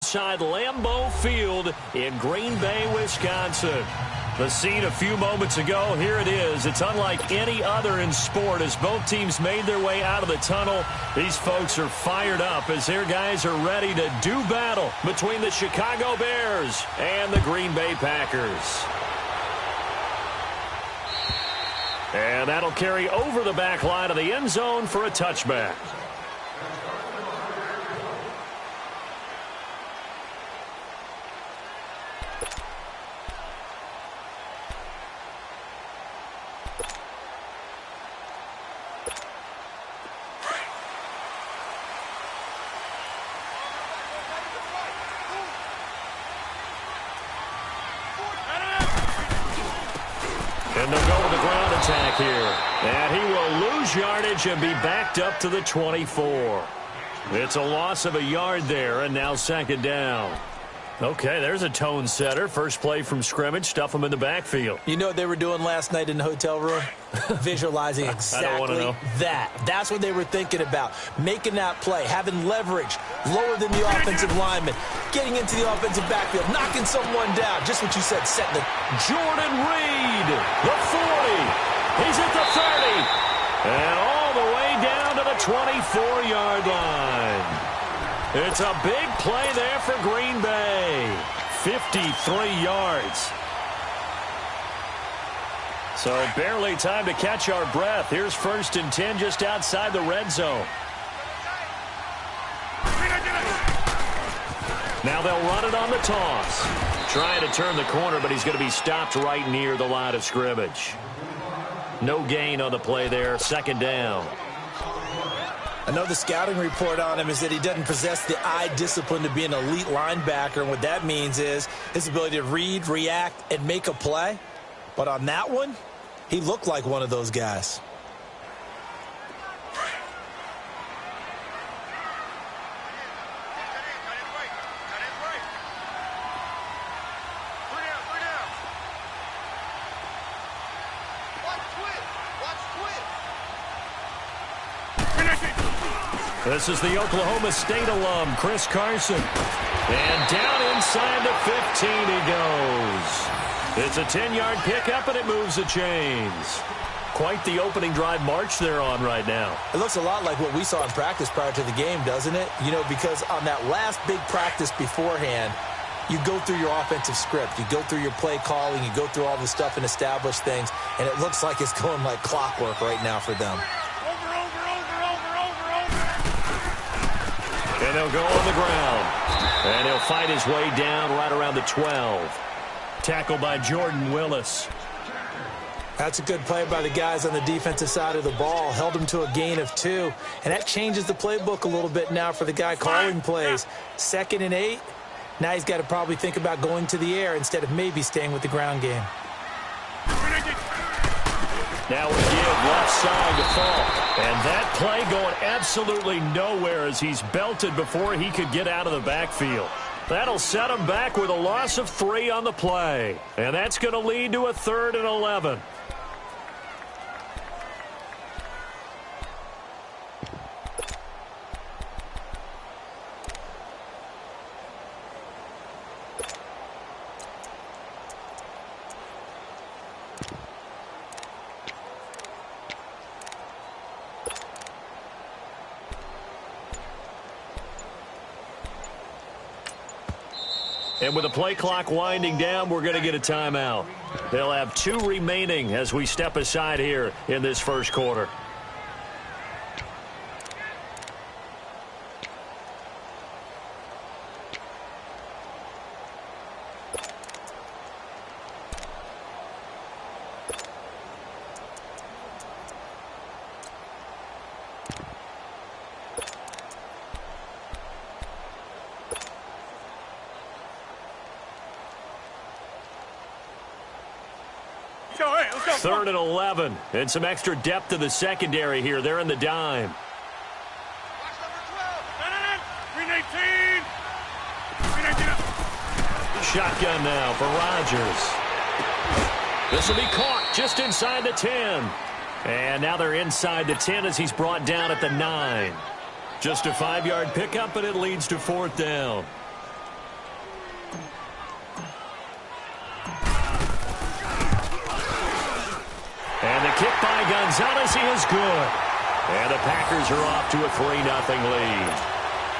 inside Lambeau Field in Green Bay, Wisconsin. The scene a few moments ago, here it is. It's unlike any other in sport as both teams made their way out of the tunnel. These folks are fired up as their guys are ready to do battle between the Chicago Bears and the Green Bay Packers. And that'll carry over the back line of the end zone for a touchback. And they'll go with the ground attack here. And he will lose yardage and be backed up to the 24. It's a loss of a yard there, and now second down. Okay, there's a tone setter. First play from scrimmage, stuff them in the backfield. You know what they were doing last night in the hotel room? Visualizing exactly that. That's what they were thinking about. Making that play, having leverage, lower than the offensive lineman, getting into the offensive backfield, knocking someone down. Just what you said, setting the... Jordan Reed, the 40. He's at the 30. And all the way down to the 24-yard line. It's a big play there for Green Bay. 53 yards. So barely time to catch our breath. Here's 1st and 10 just outside the red zone. Now they'll run it on the toss. Trying to turn the corner, but he's going to be stopped right near the line of scrimmage. No gain on the play there. Second down. I know the scouting report on him is that he doesn't possess the eye discipline to be an elite linebacker. And what that means is his ability to read, react, and make a play. But on that one, he looked like one of those guys. This is the Oklahoma State alum, Chris Carson. And down inside the 15 he goes. It's a 10-yard pickup, and it moves the chains. Quite the opening drive march they're on right now. It looks a lot like what we saw in practice prior to the game, doesn't it? You know, because on that last big practice beforehand, you go through your offensive script. You go through your play calling. You go through all the stuff and establish things. And it looks like it's going like clockwork right now for them. And he'll go on the ground. And he'll fight his way down right around the 12. Tackled by Jordan Willis. That's a good play by the guys on the defensive side of the ball. Held him to a gain of 2. And that changes the playbook a little bit now for the guy calling plays. 2nd and 8. Now he's got to probably think about going to the air instead of maybe staying with the ground game. Now we give left side to Falk. And that play going absolutely nowhere as he's belted before he could get out of the backfield. That'll set him back with a loss of 3 on the play. And that's going to lead to a 3rd and 11. And with the play clock winding down, we're going to get a timeout. They'll have 2 remaining as we step aside here in this first quarter. Third and 11, and some extra depth to the secondary here. They're in the dime. Shotgun now for Rodgers. This will be caught just inside the 10. And now they're inside the 10 as he's brought down at the 9. Just a 5-yard pickup, and it leads to 4th down. Gonzalez, he is good. And the Packers are off to a 3-0 lead.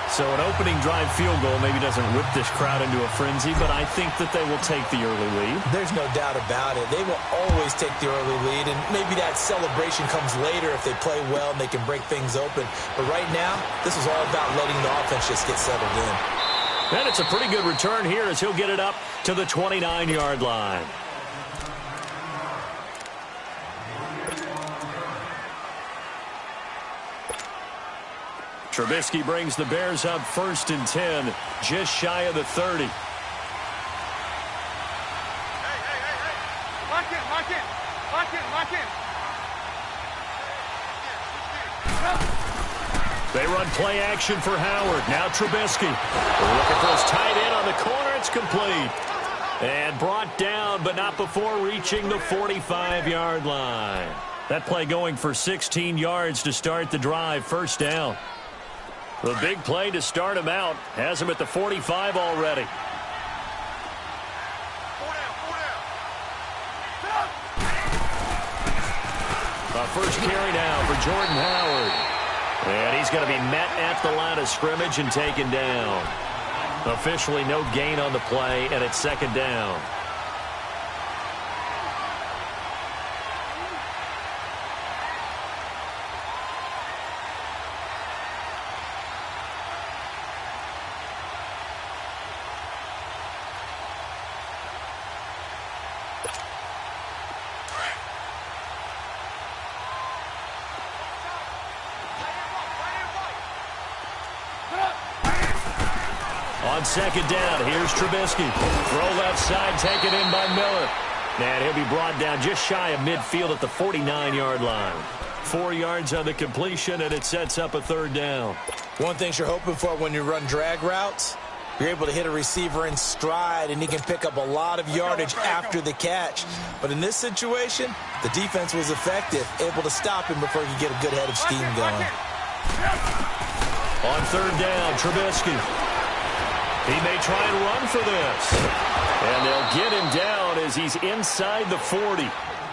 So an opening drive field goal maybe doesn't whip this crowd into a frenzy, but I think that they will take the early lead. There's no doubt about it. They will always take the early lead, and maybe that celebration comes later if they play well and they can break things open. But right now, this is all about letting the offense just get settled in. And it's a pretty good return here as he'll get it up to the 29-yard line. Trubisky brings the Bears up 1st and 10, just shy of the 30. Hey. Lock in. They run play action for Howard. Now Trubisky. Looking for his tight end on the corner. It's complete. And brought down, but not before reaching the 45-yard line. That play going for 16 yards to start the drive. 1st down. The big play to start him out. Has him at the 45 already. A first carry now for Jordan Howard. And he's going to be met at the line of scrimmage and taken down. Officially no gain on the play, and it's 2nd down. On 2nd down, here's Trubisky. Throw left side, taken in by Miller. And he'll be brought down just shy of midfield at the 49-yard line. 4 yards on the completion, and it sets up a 3rd down. One thing you're hoping for when you run drag routes, you're able to hit a receiver in stride, and he can pick up a lot of yardage after the catch. But in this situation, the defense was effective, able to stop him before he could get a good head of steam going. On 3rd down, Trubisky. He may try and run for this. And they'll get him down as he's inside the 40.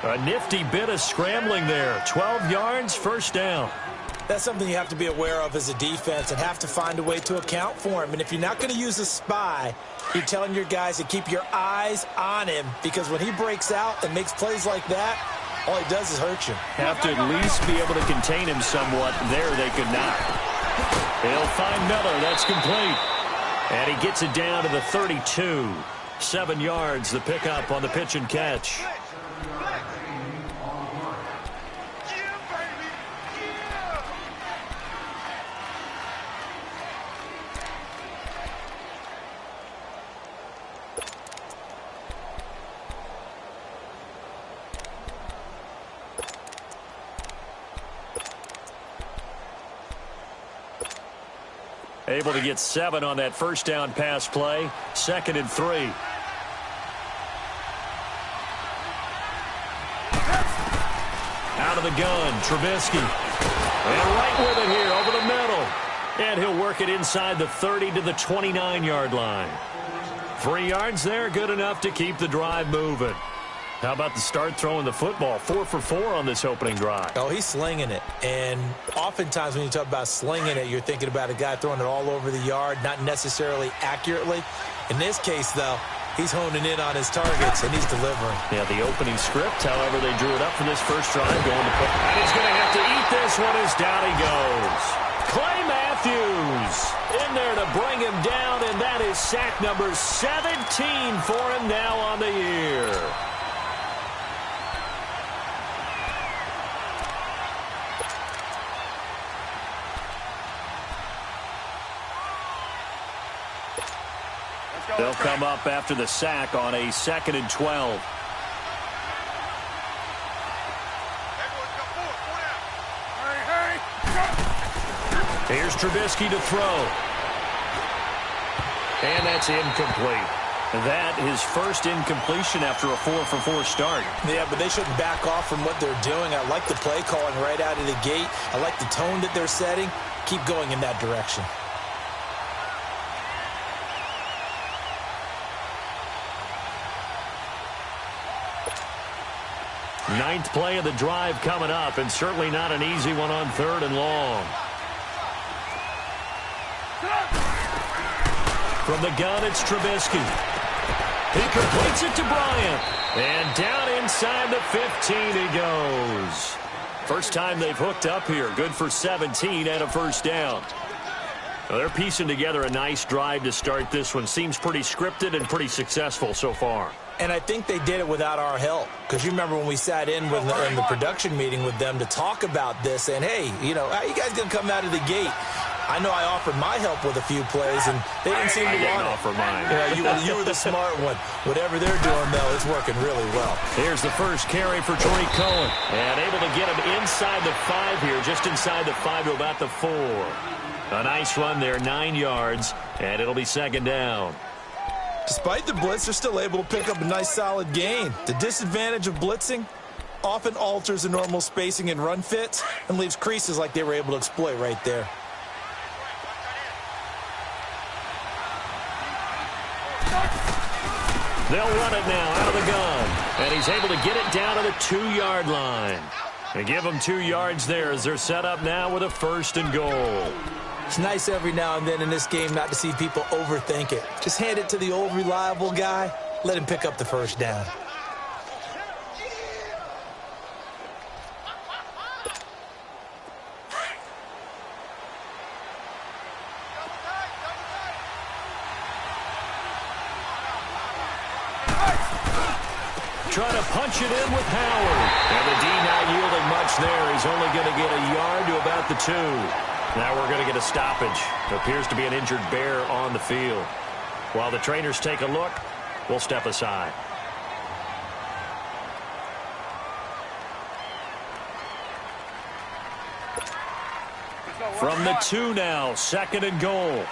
A nifty bit of scrambling there. 12 yards, 1st down. That's something you have to be aware of as a defense and have to find a way to account for him. And if you're not going to use a spy, you're telling your guys to keep your eyes on him, because when he breaks out and makes plays like that, all he does is hurt you. Have to at least be able to contain him somewhat. There they could not. They'll find Miller. That's complete. And he gets it down to the 32. 7 yards, the pickup on the pitch and catch. Able to get 7 on that 1st down pass play. 2nd and 3. Out of the gun, Trubisky. And right with it here, over the middle. And he'll work it inside the 30 to the 29-yard line. 3 yards there, good enough to keep the drive moving. How about the start throwing the football? 4 for 4 on this opening drive. Oh, he's slinging it. And oftentimes when you talk about slinging it, you're thinking about a guy throwing it all over the yard, not necessarily accurately. In this case, though, he's honing in on his targets, and he's delivering. Yeah, the opening script, however, they drew it up for this first drive. Going to put, and he's going to have to eat this one as down he goes. Clay Matthews in there to bring him down, and that is sack number 17 for him now on the year. They'll come up after the sack on a 2nd and 12. Here's Trubisky to throw. And that's incomplete. That his first incompletion after a 4 for 4 start. Yeah, but they shouldn't back off from what they're doing. I like the play calling right out of the gate. I like the tone that they're setting. Keep going in that direction. Ninth play of the drive coming up, and certainly not an easy one on 3rd and long. From the gun, it's Trubisky. He completes it to Bryant. And down inside the 15 he goes. First time they've hooked up here. Good for 17 and a first down. Well, they're piecing together a nice drive to start this one. Seems pretty scripted and pretty successful so far. And I think they did it without our help. Because you remember when we sat in the production meeting with them to talk about this. And, hey, you know, how you guys going to come out of the gate? I know I offered my help with a few plays, and they didn't seem to want it. Offer mine. You were the smart one. Whatever they're doing, though, it's working really well. Here's the first carry for Tariq Cohen. And able to get him inside the 5 here, just inside the 5 to about the 4. A nice run there, 9 yards, and it'll be second down. Despite the blitz, they're still able to pick up a nice, solid gain. The disadvantage of blitzing often alters the normal spacing and run fits and leaves creases like they were able to exploit right there. They'll run it now out of the gun. And he's able to get it down to the 2-yard line. They give him 2 yards there as they're set up now with a 1st and goal. It's nice every now and then in this game not to see people overthink it. Just hand it to the old reliable guy. Let him pick up the first down. Trying to punch it in with Howard. And the D not yielding much there. He's only going to get a yard to about the 2. Now we're going to get a stoppage. It appears to be an injured bear on the field. While the trainers take a look, we'll step aside. From the 2 now, 2nd and goal.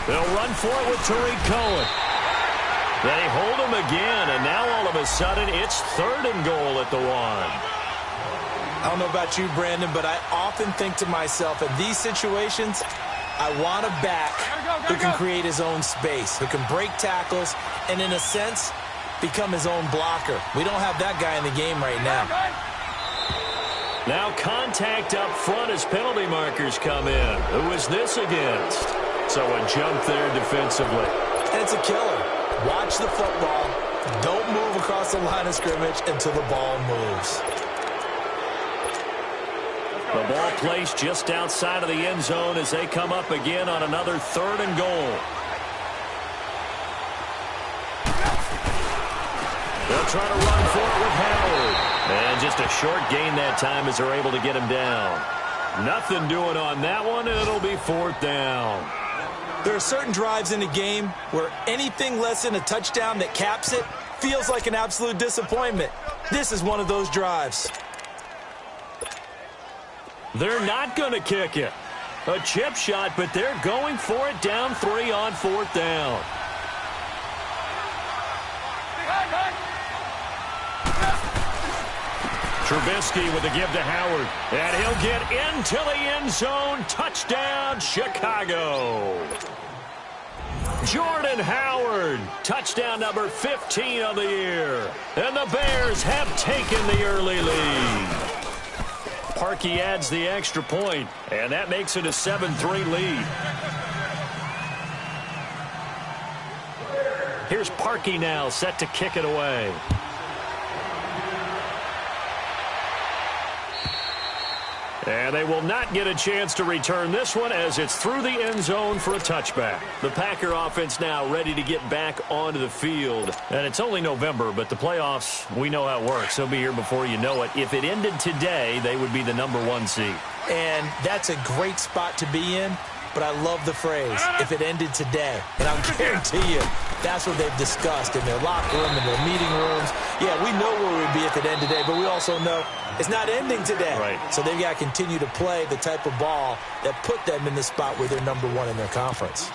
They'll run for it with Tariq Cohen. They hold him again, and now all of a sudden it's 3rd and goal at the 1. I don't know about you, Brandon, but I often think to myself, in these situations, I want a back who can create his own space, who can break tackles, and in a sense, become his own blocker. We don't have that guy in the game right now. Now contact up front as penalty markers come in. Who is this against? So a jump there defensively. And it's a killer. Watch the football. Don't move across the line of scrimmage until the ball moves. The ball placed just outside of the end zone as they come up again on another 3rd and goal. They'll try to run for it with Howard. And just a short gain that time as they're able to get him down. Nothing doing on that one, and it'll be 4th down. There are certain drives in the game where anything less than a touchdown that caps it feels like an absolute disappointment. This is one of those drives. They're not going to kick it. A chip shot, but they're going for it down 3 on 4th down. Trubisky with the give to Howard. And he'll get into the end zone. Touchdown, Chicago. Jordan Howard. Touchdown number 15 of the year. And the Bears have taken the early lead. Parkey adds the extra point, and that makes it a 7-3 lead. Here's Parkey now, set to kick it away. And they will not get a chance to return this one as it's through the end zone for a touchback. The Packer offense now ready to get back onto the field. And it's only November, but the playoffs, we know how it works. They'll be here before you know it. If it ended today, they would be the number 1 seed. And that's a great spot to be in. But I love the phrase, if it ended today. And I'll guarantee you, that's what they've discussed in their locker room, in their meeting rooms. Yeah, we know where we'd be if it ended today, but we also know it's not ending today. Right. So they've got to continue to play the type of ball that put them in the spot where they're number 1 in their conference.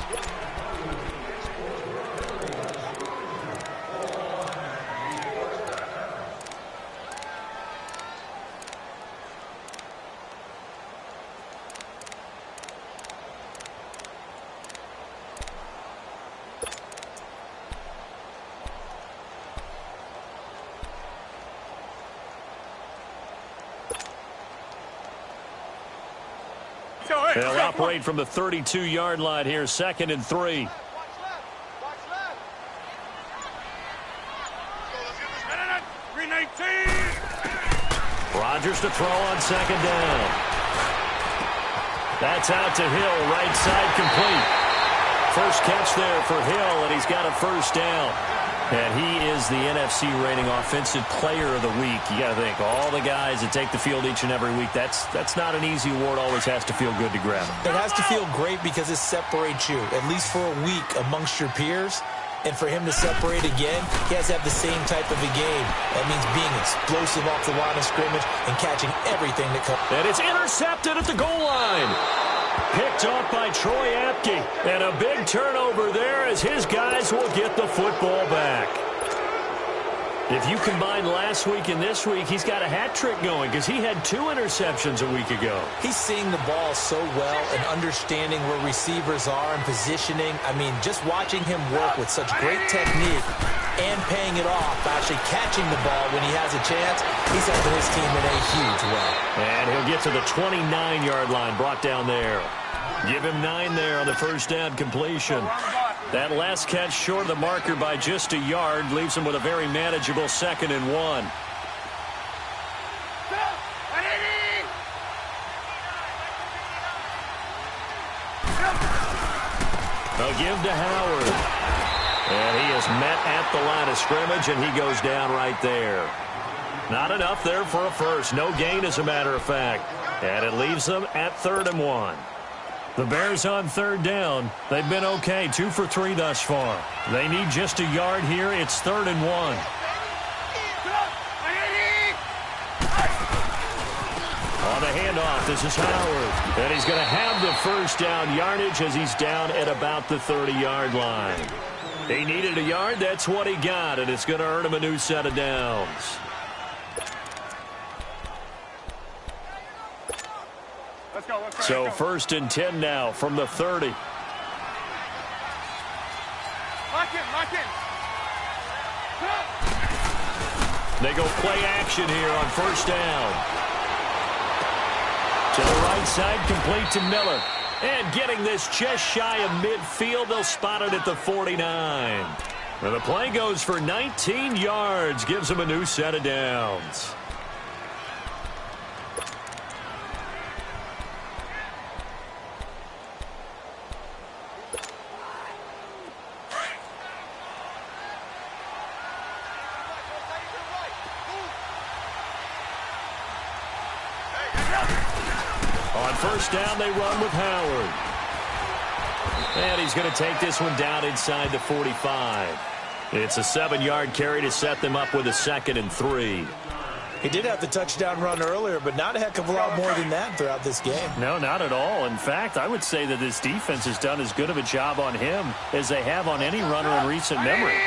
They'll operate from the 32-yard line here, 2nd and 3. Rodgers to throw on 2nd down. That's out to Hill, right side complete. First catch there for Hill, and he's got a 1st down. And he is the NFC rating Offensive Player of the Week. You got to think, all the guys that take the field each and every week, that's not an easy award. Always has to feel good to grab it. It has to feel great because it separates you, at least for a week, amongst your peers. And for him to separate again, he has to have the same type of a game. That means being explosive off the line of scrimmage and catching everything that comes. And it's intercepted at the goal line. Picked off by Troy Apke. And a big turnover there as his guys will get the football back. If you combine last week and this week, he's got a hat trick going because he had 2 interceptions a week ago. He's seeing the ball so well and understanding where receivers are and positioning. I mean, just watching him work with such great technique and paying it off, actually catching the ball when he has a chance, he's helping his team in a huge way. And he'll get to the 29-yard line, brought down there. Give him 9 there on the 1st down completion. That last catch short of the marker by just a yard leaves him with a very manageable 2nd and 1. A give to Howard. And he is met at the line of scrimmage, and he goes down right there. Not enough there for a first. No gain, as a matter of fact. And it leaves them at 3rd and 1. The Bears on 3rd down. They've been okay, 2 for 3 thus far. They need just a yard here. It's 3rd and 1. On the handoff, this is Howard. And he's going to have the 1st down yardage as he's down at about the 30-yard line. He needed a yard. That's what he got, and it's going to earn him a new set of downs. So 1st and 10 now from the 30. Lock in. They go play action here on 1st down. To the right side, complete to Miller. And getting this just shy of midfield, they'll spot it at the 49. And the play goes for 19 yards, gives them a new set of downs. On 1st down, they run with Howard. And he's going to take this one down inside the 45. It's a 7-yard carry to set them up with a 2nd and 3. He did have the touchdown run earlier, but not a heck of a lot more than that throughout this game. No, not at all. In fact, I would say that this defense has done as good of a job on him as they have on any runner in recent memory.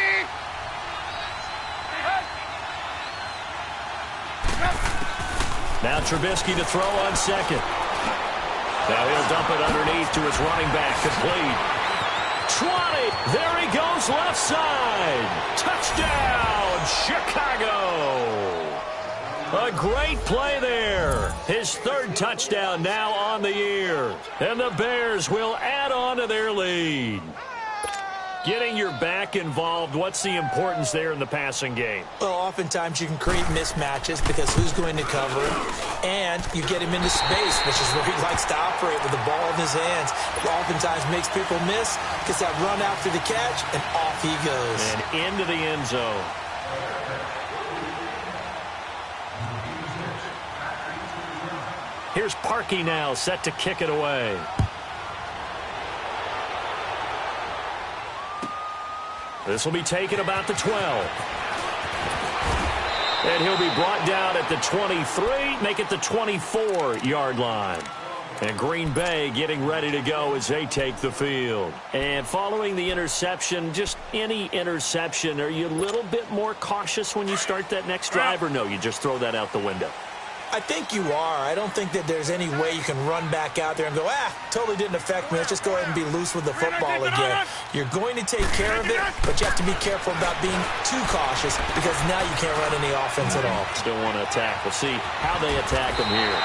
Now Trubisky to throw on 2nd. Now he'll dump it underneath to his running back, complete. 20, there he goes, left side. Touchdown, Chicago. A great play there. His 3rd touchdown now on the year. And the Bears will add on to their lead. Getting your back involved, what's the importance there in the passing game? Well, oftentimes you can create mismatches because who's going to cover him? And you get him into space, which is where he likes to operate with the ball in his hands. It oftentimes makes people miss, gets that run after the catch, and off he goes. And into the end zone. Here's Parkey now, set to kick it away. This will be taken about the 12. And he'll be brought down at the 23, make it the 24-yard line. And Green Bay getting ready to go as they take the field. And following the interception, just any interception, are you a little bit more cautious when you start that next drive, or no, you just throw that out the window? I think you are. I don't think that there's any way you can run back out there and go, totally didn't affect me. Let's just go ahead and be loose with the football again. You're going to take care of it, but you have to be careful about being too cautious because now you can't run any offense at all. Still want to attack. We'll see how they attack them here.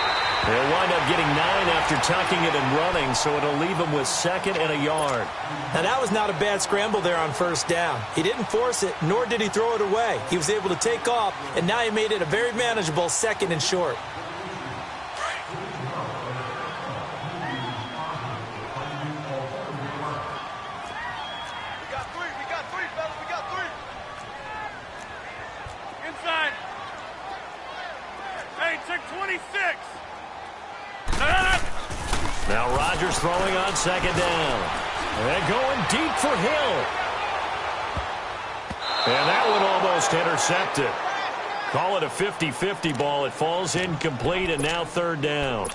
They'll wind up getting 9 after tucking it and running, so it'll leave him with 2nd and a yard. Now, that was not a bad scramble there on 1st down. He didn't force it, nor did he throw it away. He was able to take off, and now he made it a very manageable 2nd and short. We got three, fellas. We got three. Inside. Hey, check 26. Now Rodgers throwing on 2nd down. And going deep for Hill. And that one almost intercepted. Call it a 50-50 ball. It falls incomplete, and now 3rd down.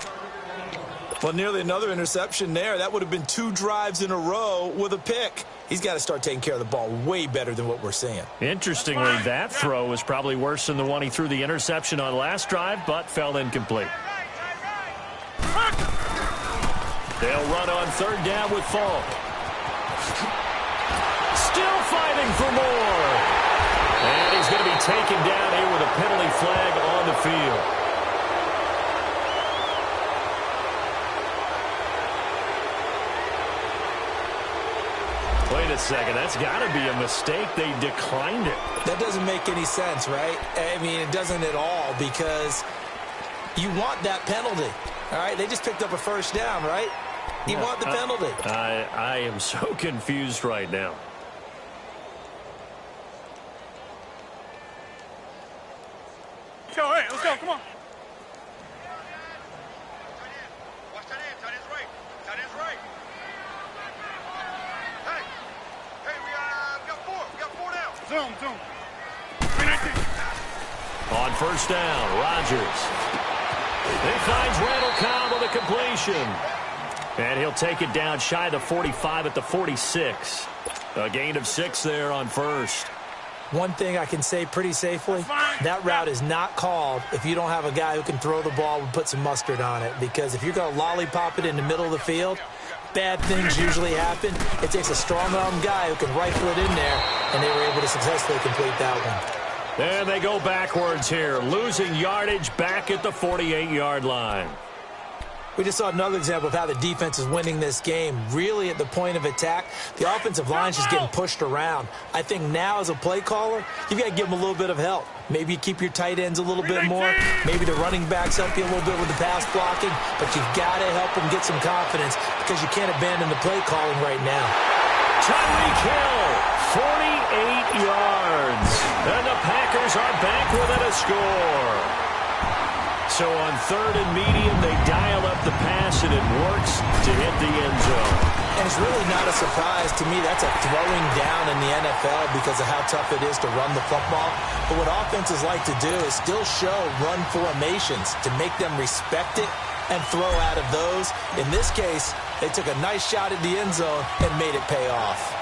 Well, nearly another interception there. That would have been 2 drives in a row with a pick. He's got to start taking care of the ball way better than what we're seeing. Interestingly, that throw was probably worse than the one he threw the interception on last drive, but fell incomplete. They'll run on 3rd down with Falk. Still fighting for more. And he's going to be taken down here with a penalty flag on the field. Wait a second. That's got to be a mistake. They declined it. That doesn't make any sense, right? I mean, it doesn't at all, because you want that penalty. All right, they just picked up a 1st down, right? You want the penalty. I am so confused right now. Go, hey, let's go, come on. Watch that end, tight end's right. Tight end's right. Hey, we got 4 down. Zoom. 319. On 1st down, Rodgers. He finds Randall Cobb with a completion. And he'll take it down shy of the 45 at the 46. A gain of 6 there on 1st. One thing I can say pretty safely, that route is not called if you don't have a guy who can throw the ball and put some mustard on it. Because if you're going to lollipop it in the middle of the field, bad things usually happen. It takes a strong-arm guy who can rifle it in there, and they were able to successfully complete that one. And they go backwards here, losing yardage back at the 48-yard line. We just saw another example of how the defense is winning this game. Really at the point of attack, the offensive line is just getting pushed around. I think now as a play caller, you've got to give them a little bit of help. Maybe you keep your tight ends a little bit more. Maybe the running backs help you a little bit with the pass blocking. But you've got to help them get some confidence, because you can't abandon the play calling right now. Tyreek Hill, 48 yards. And the Packers are back within a score. So on 3rd and medium, they dial up the pass, and it works to hit the end zone. And it's really not a surprise to me. That's a throwing down in the NFL because of how tough it is to run the football. But what offenses like to do is still show run formations to make them respect it and throw out of those. In this case, they took a nice shot at the end zone and made it pay off.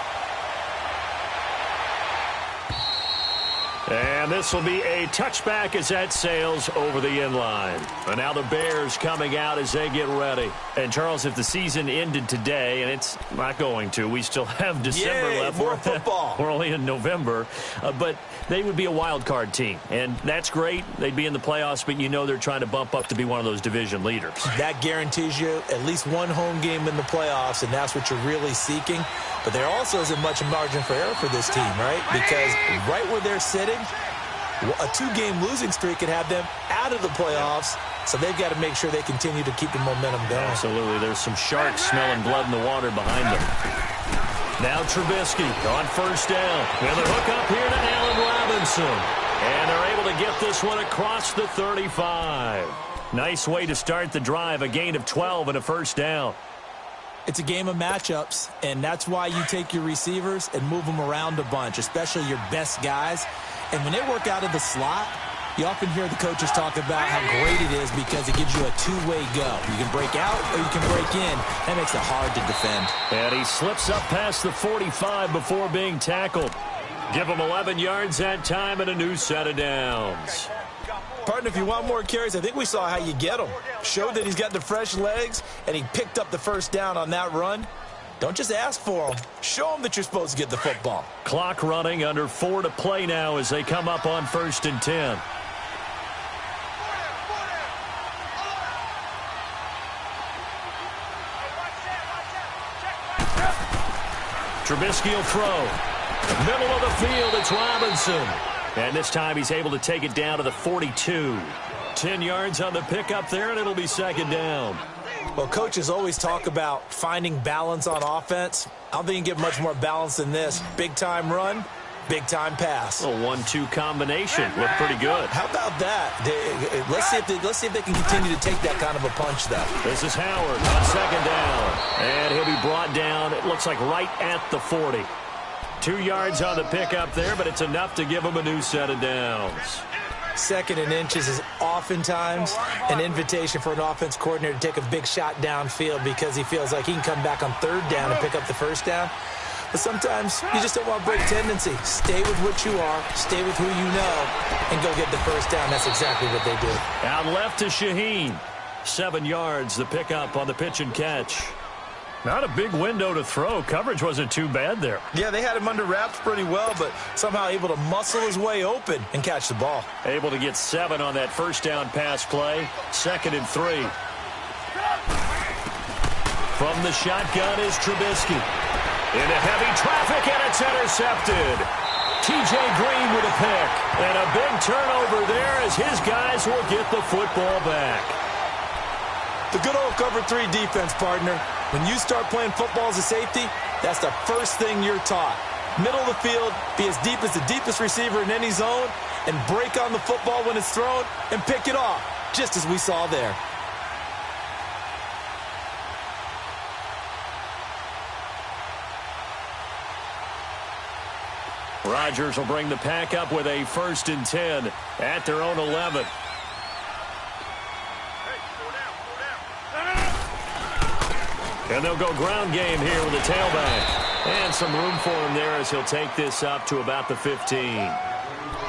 And this will be a touchback as that sails over the end line. And now the Bears coming out as they get ready. And, Charles, if the season ended today, and it's not going to, we still have December left. More football. We're only in November. But they would be a wild card team. And that's great. They'd be in the playoffs, but you know they're trying to bump up to be one of those division leaders. That guarantees you at least one home game in the playoffs, and that's what you're really seeking. But there also isn't much margin for error for this team, right? Because right where they're sitting, a 2-game losing streak could have them out of the playoffs, so they've got to make sure they continue to keep the momentum going. Absolutely. There's some sharks smelling blood in the water behind them. Now Trubisky on 1st down. And the hook up here to Allen Robinson. And they're able to get this one across the 35. Nice way to start the drive, a gain of 12 and a 1st down. It's a game of matchups, and that's why you take your receivers and move them around a bunch, especially your best guys. And when they work out of the slot, you often hear the coaches talk about how great it is because it gives you a two-way go. You can break out or you can break in. That makes it hard to defend. And he slips up past the 45 before being tackled. Give him 11 yards that time and a new set of downs. Partner, if you want more carries, I think we saw how you get them. Showed that he's got the fresh legs, and he picked up the 1st down on that run. Don't just ask for them. Show them that you're supposed to get the football. Clock running, under 4 to play now as they come up on 1st and 10. Trubisky will throw. Middle of the field, it's Robinson. And this time he's able to take it down to the 42. 10 yards on the pickup there, and it'll be second down. Well, coaches always talk about finding balance on offense. I don't think you can get much more balance than this. Big-time run, big-time pass. A 1-2 combination. Looked pretty good. How about that? Let's see if they can continue to take that kind of a punch, though. This is Howard on second down. And he'll be brought down, it looks like right at the 40. 2 yards on the pickup there, but it's enough to give him a new set of downs. Second and inches is oftentimes an invitation for an offense coordinator to take a big shot downfield because he feels like he can come back on third down and pick up the first down. But sometimes you just don't want to break tendency. Stay with what you are, stay with who you know, and go get the first down. That's exactly what they did. Out left to Shaheen. 7 yards, the pickup on the pitch and catch. Not a big window to throw. Coverage wasn't too bad there. Yeah, they had him under wraps pretty well, but somehow able to muscle his way open and catch the ball. Able to get 7 on that first down pass play. 2nd and 3. From the shotgun is Trubisky. Into heavy traffic, and it's intercepted. T.J. Green with a pick. And a big turnover there as his guys will get the football back. The good old cover 3 defense, partner. When you start playing football as a safety, that's the first thing you're taught. Middle of the field, be as deep as the deepest receiver in any zone, and break on the football when it's thrown and pick it off, just as we saw there. Rodgers will bring the pack up with a 1st and 10 at their own 11. And they'll go ground game here with the tailback. And some room for him there as he'll take this up to about the 15.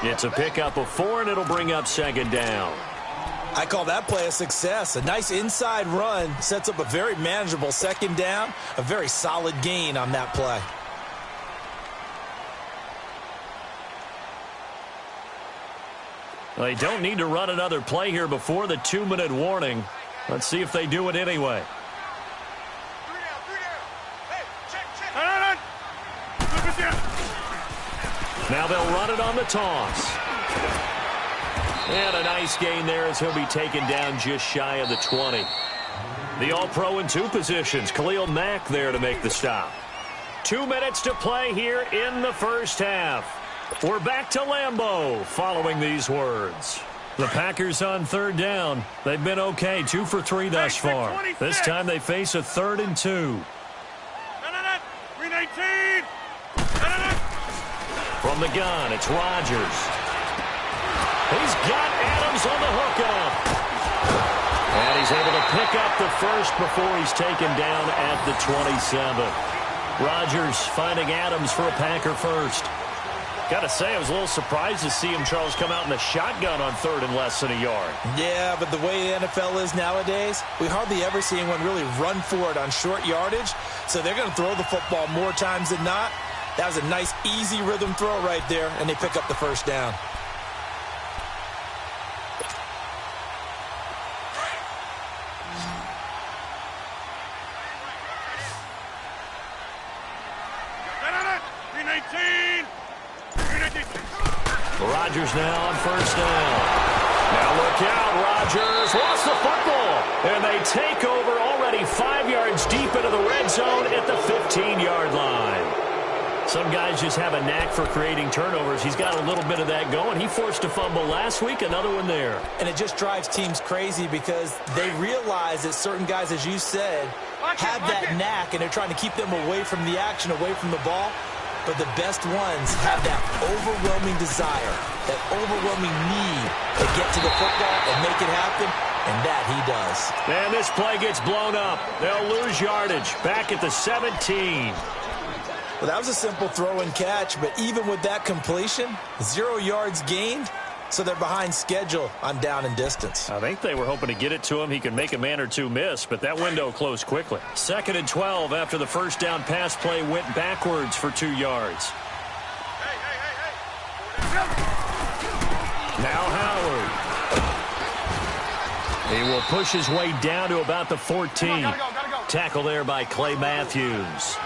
It's a pickup of 4, and it'll bring up 2nd down. I call that play a success. A nice inside run sets up a very manageable 2nd down. A very solid gain on that play. They don't need to run another play here before the 2-minute warning. Let's see if they do it anyway. Now they'll run it on the toss. And a nice gain there as he'll be taken down just shy of the 20. The All-Pro in 2 positions. Khalil Mack there to make the stop. 2 minutes to play here in the first half. We're back to Lambeau following these words. The Packers on 3rd down. They've been okay, 2 for 3 thus far. This time they face a 3rd and 2. 319. From the gun, it's Rodgers. He's got Adams on the hookup. And he's able to pick up the first before he's taken down at the 27. Rodgers finding Adams for a Packer first. Got to say, I was a little surprised to see him, Charles, come out in the shotgun on 3rd and less than a yard. Yeah, but the way the NFL is nowadays, we hardly ever see anyone really run for it on short yardage. So they're going to throw the football more times than not. That was a nice, easy rhythm throw right there, and they pick up the first down. Rodgers now on 1st down. Now look out, Rodgers lost the football. And they take over already 5 yards deep into the red zone at the 15-yard line. Some guys just have a knack for creating turnovers. He's got a little bit of that going. He forced a fumble last week, another one there. And it just drives teams crazy because they realize that certain guys, as you said, have that knack, and they're trying to keep them away from the action, away from the ball. But the best ones have that overwhelming desire, that overwhelming need to get to the football and make it happen, and that he does. And this play gets blown up. They'll lose yardage back at the 17. Well, that was a simple throw and catch, but even with that completion, 0 yards gained, so they're behind schedule on down and distance. I think they were hoping to get it to him. He could make a man or two miss, but that window closed quickly. 2nd and 12 after the first down pass play went backwards for 2 yards. Now Howard. He will push his way down to about the 14. Tackle there by Clay Matthews.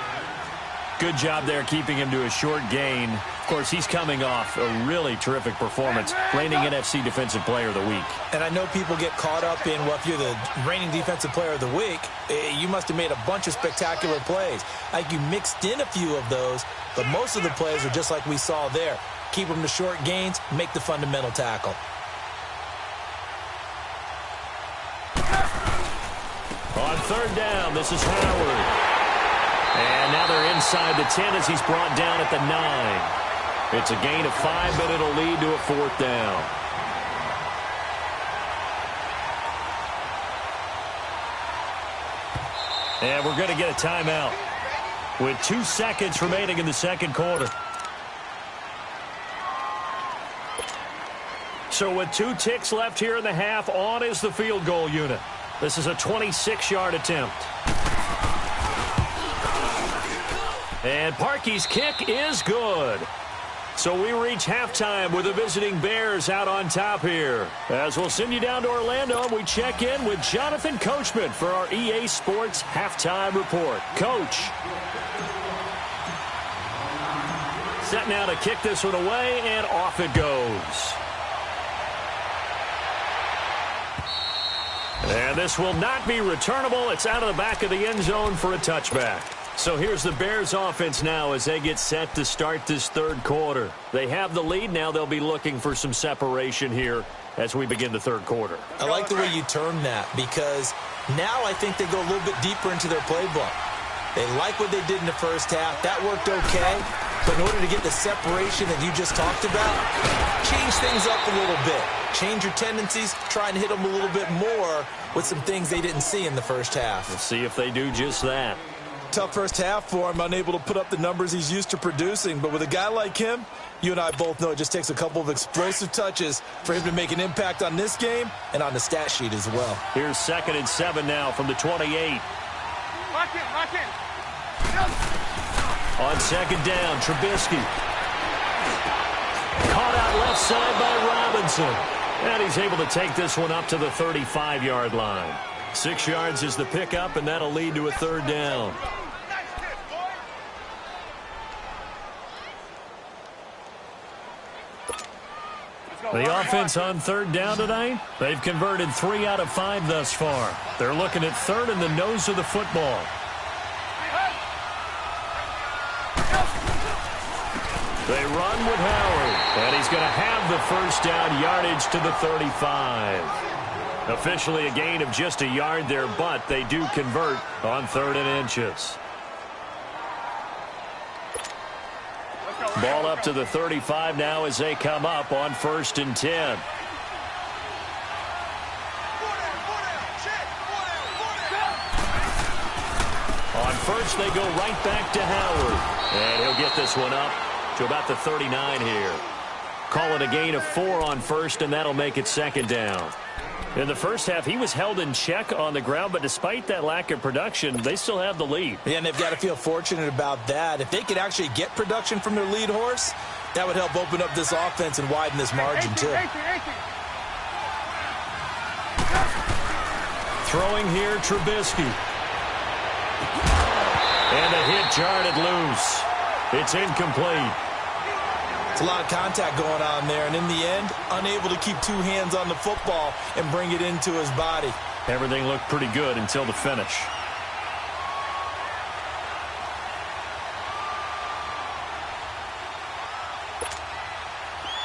Good job there keeping him to a short gain. Of course, he's coming off a really terrific performance, reigning NFC Defensive Player of the Week. And I know people get caught up in, well, if you're the reigning Defensive Player of the Week, you must have made a bunch of spectacular plays. I think you mixed in a few of those, but most of the plays are just like we saw there. Keep them to short gains, make the fundamental tackle. On third down, this is Howard. And now they're inside the 10 as he's brought down at the 9. It's a gain of 5, but it'll lead to a 4th down. And we're going to get a timeout with 2 seconds remaining in the second quarter. So with 2 ticks left here in the half, on is the field goal unit. This is a 26-yard attempt. And Parkey's kick is good. So we reach halftime with the visiting Bears out on top here. As we'll send you down to Orlando, we check in with Jonathan Coachman for our EA Sports Halftime Report. Coach. Set now to kick this one away, and off it goes. And this will not be returnable. It's out of the back of the end zone for a touchback. So here's the Bears offense now as they get set to start this third quarter. They have the lead. Now they'll be looking for some separation here as we begin the third quarter. I like the way you term that because now I think they go a little bit deeper into their playbook. They like what they did in the first half. That worked okay. But in order to get the separation that you just talked about, change things up a little bit. Change your tendencies. Try and hit them a little bit more with some things they didn't see in the first half. We'll see if they do just that. Tough first half for him, unable to put up the numbers he's used to producing. But with a guy like him, you and I both know it just takes a couple of explosive touches for him to make an impact on this game and on the stat sheet as well. Here's 2nd and 7 now from the 28. Lock in. On 2nd down, Trubisky. Caught out left side by Robinson. And he's able to take this one up to the 35-yard line. 6 yards is the pickup, and that'll lead to a 3rd down. The offense on 3rd down tonight, they've converted 3 out of 5 thus far. They're looking at 3rd in the nose of the football. They run with Howard, and he's going to have the first down yardage to the 35. Officially a gain of just a yard there, but they do convert on 3rd and inches. Ball up to the 35 now as they come up on 1st and 10. On 1st, they go right back to Howard. And he'll get this one up to about the 39 here. Call it a gain of 4 on 1st, and that'll make it 2nd down. In the first half, he was held in check on the ground, but despite that lack of production, they still have the lead. Yeah, and they've got to feel fortunate about that. If they could actually get production from their lead horse, that would help open up this offense and widen this margin, too. Throwing here, Trubisky. And a hit jarred it loose. It's incomplete. It's a lot of contact going on there, and in the end, unable to keep 2 hands on the football and bring it into his body. Everything looked pretty good until the finish.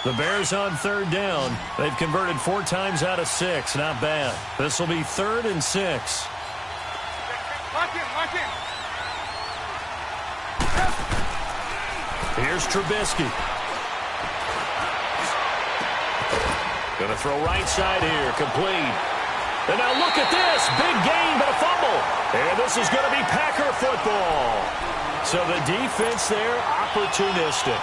The Bears on 3rd down. They've converted 4 times out of 6. Not bad. This will be 3rd and 6. Lock in. Here's Trubisky. Going to throw right side here. Complete. And now look at this. Big gain, but a fumble. And this is going to be Packer football. So the defense there, opportunistic.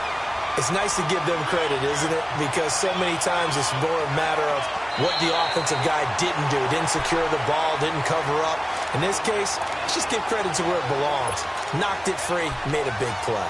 It's nice to give them credit, isn't it? Because so many times it's more a matter of what the offensive guy didn't do. Didn't secure the ball, didn't cover up. In this case, let's just give credit to where it belongs. Knocked it free, made a big play.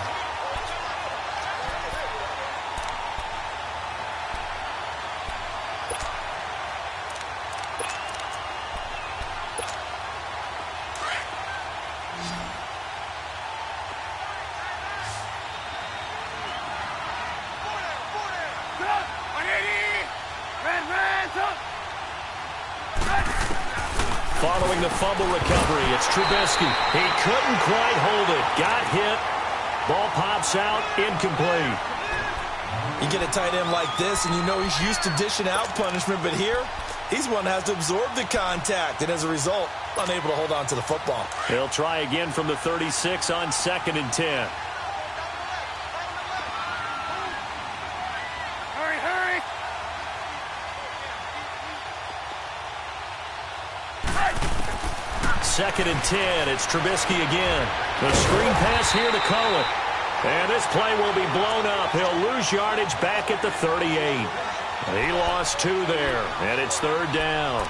the fumble recovery. It's Trubisky. He couldn't quite hold it. Got hit. Ball pops out. Incomplete. You get a tight end like this, and you know he's used to dishing out punishment, but here, he's one that has to absorb the contact, and as a result, unable to hold on to the football. He'll try again from the 36 on 2nd and 10. Hurry, hurry. 2nd and 10. It's Trubisky again. The screen pass here to Cohen. And this play will be blown up. He'll lose yardage back at the 38. He lost 2 there, and it's 3rd down.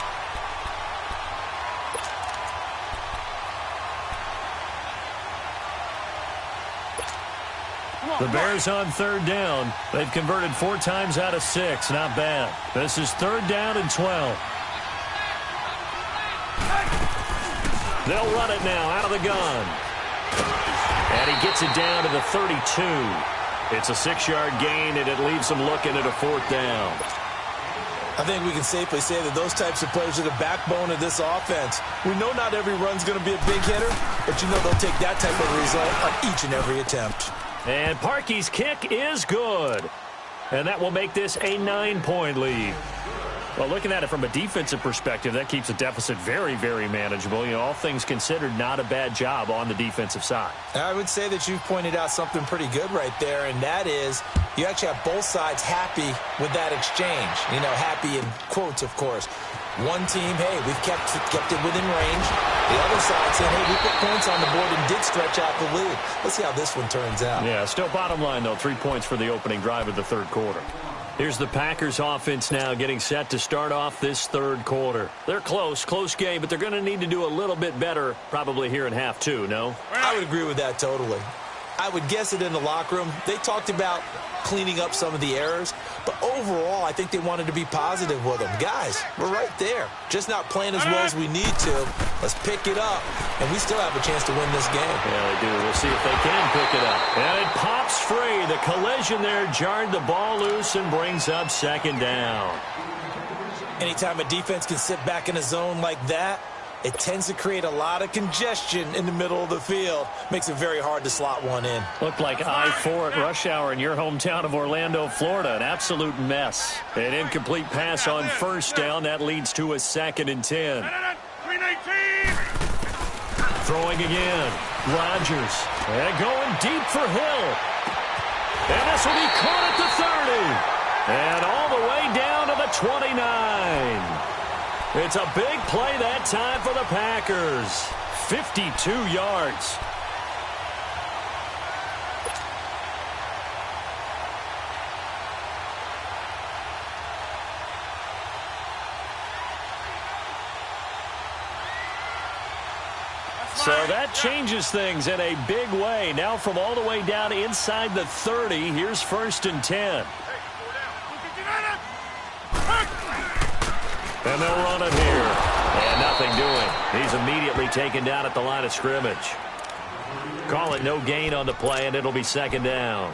The Bears on 3rd down. They've converted 4 times out of 6. Not bad. This is 3rd down and 12. They'll run it now out of the gun. And he gets it down to the 32. It's a 6-yard gain, and it leaves them looking at a 4th down. I think we can safely say that those types of players are the backbone of this offense. We know not every run's going to be a big hitter, but you know they'll take that type of result on each and every attempt. And Parkey's kick is good. And that will make this a 9-point lead. Well, looking at it from a defensive perspective, that keeps the deficit very, very manageable. You know, all things considered, not a bad job on the defensive side. I would say that you've pointed out something pretty good right there, and that is you actually have both sides happy with that exchange. You know, happy in quotes, of course. One team, hey, we've kept it within range. The other side saying, hey, we put points on the board and did stretch out the lead. Let's see how this one turns out. Yeah, still bottom line, though, 3 points for the opening drive of the 3rd quarter. Here's the Packers offense now getting set to start off this 3rd quarter. They're close game, but they're going to need to do a little bit better probably here in half 2, no? I would agree with that totally. I would guess it in the locker room. They talked about cleaning up some of the errors, but overall, I think they wanted to be positive with them. Guys, we're right there. Just not playing as well as we need to. Let's pick it up, and we still have a chance to win this game. Yeah, they do. We'll see if they can pick it up. And it pops free. The collision there jarred the ball loose and brings up 2nd down. Anytime a defense can sit back in a zone like that, it tends to create a lot of congestion in the middle of the field. Makes it very hard to slot one in. Looked like I-4 at rush hour in your hometown of Orlando, Florida. An absolute mess. An incomplete pass on 1st down. That leads to a 2nd and 10. Throwing again. Rodgers. And going deep for Hill. And this will be caught at the 30. And all the way down to the 29. It's a big play that time for the Packers. 52 yards. So that changes things in a big way. Now from all the way down inside the 30, here's 1st and 10. And they'll run it here. And nothing doing. He's immediately taken down at the line of scrimmage. Call it no gain on the play, and it'll be 2nd down.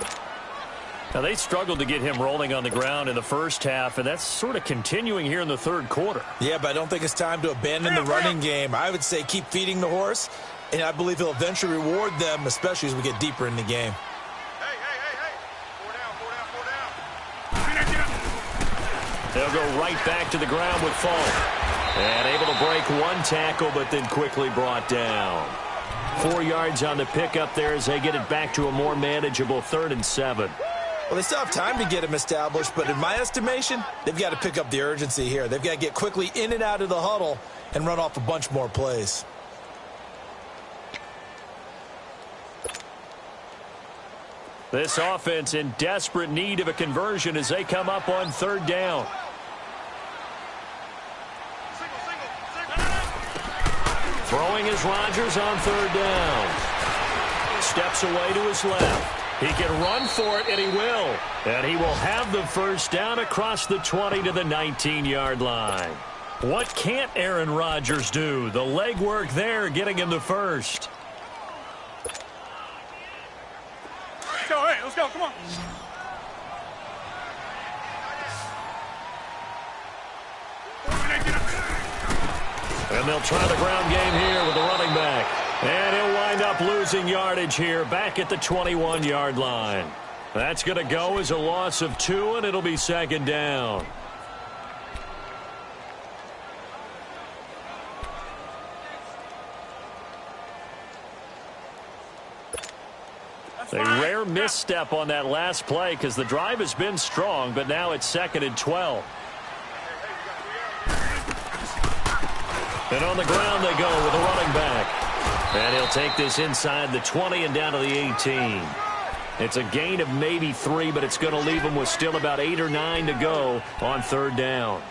Now, they struggled to get him rolling on the ground in the 1st half, and that's sort of continuing here in the 3rd quarter. Yeah, but I don't think it's time to abandon the running game. I would say keep feeding the horse, and I believe he'll eventually reward them, especially as we get deeper in the game. Hey. 4 down. They'll go right back to the ground with Falk. And able to break one tackle, but then quickly brought down. 4 yards on the pickup there as they get it back to a more manageable 3rd and 7. Well, they still have time to get him established, but in my estimation, they've got to pick up the urgency here. They've got to get quickly in and out of the huddle and run off a bunch more plays. This offense in desperate need of a conversion as they come up on 3rd down. Throwing is Rodgers on 3rd down. Steps away to his left. He can run for it, and he will. And he will have the 1st down across the 20 to the 19-yard line. What can't Aaron Rodgers do? The legwork there getting him the 1st. Let's go, hey, let's go, come on. And they'll try the ground game here with the running back. And he'll wind up losing yardage here back at the 21-yard line. That's going to go as a loss of 2, and it'll be second down. A rare misstep on that last play because the drive has been strong, but now it's 2nd and 12. And on the ground they go with a running back. And he'll take this inside the 20 and down to the 18. It's a gain of maybe 3, but it's going to leave him with still about 8 or 9 to go on 3rd down.